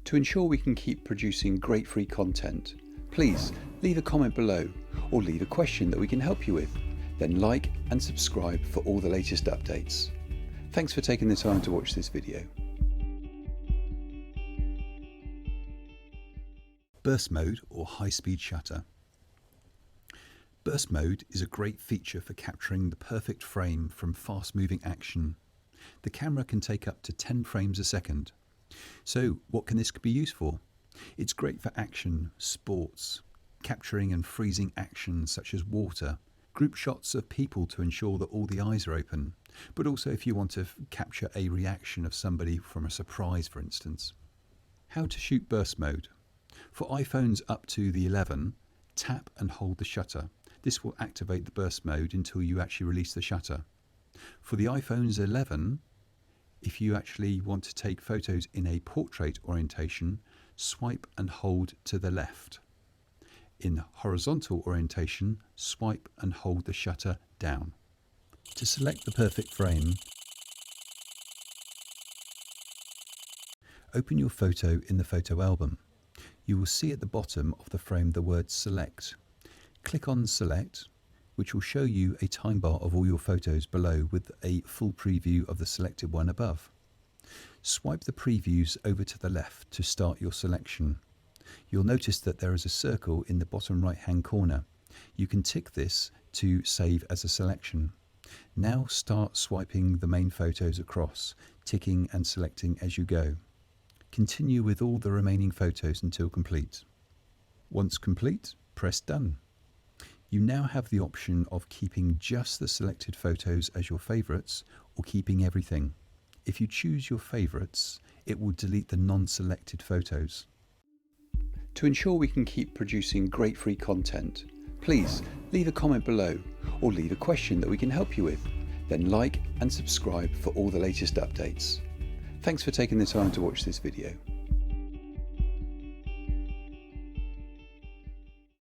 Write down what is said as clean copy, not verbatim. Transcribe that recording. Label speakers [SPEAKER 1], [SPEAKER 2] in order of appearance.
[SPEAKER 1] To ensure we can keep producing great free content, please leave a comment below or leave a question that we can help you with. Then like and subscribe for all the latest updates. Thanks for taking the time to watch this video. Burst mode or high-speed shutter. Burst mode is a great feature for capturing the perfect frame from fast-moving action. The camera can take up to 10 frames a second. So what can this be used for? It's great for action, sports, capturing and freezing action such as water, group shots of people to ensure that all the eyes are open, but also if you want to capture a reaction of somebody from a surprise, for instance. How to shoot burst mode. For iPhones up to the 11, tap and hold the shutter. This will activate the burst mode until you actually release the shutter. For the iPhone's 11, if you actually want to take photos in a portrait orientation, swipe and hold to the left. In horizontal orientation, swipe and hold the shutter down. To select the perfect frame, open your photo in the photo album. You will see at the bottom of the frame the word select. Click on select, which will show you a time bar of all your photos below with a full preview of the selected one above. Swipe the previews over to the left to start your selection. You'll notice that there is a circle in the bottom right hand corner. You can tick this to save as a selection. Now start swiping the main photos across, ticking and selecting as you go. Continue with all the remaining photos until complete. Once complete, press done. You now have the option of keeping just the selected photos as your favourites or keeping everything. If you choose your favourites, it will delete the non-selected photos. To ensure we can keep producing great free content, please leave a comment below or leave a question that we can help you with. Then like and subscribe for all the latest updates. Thanks for taking the time to watch this video.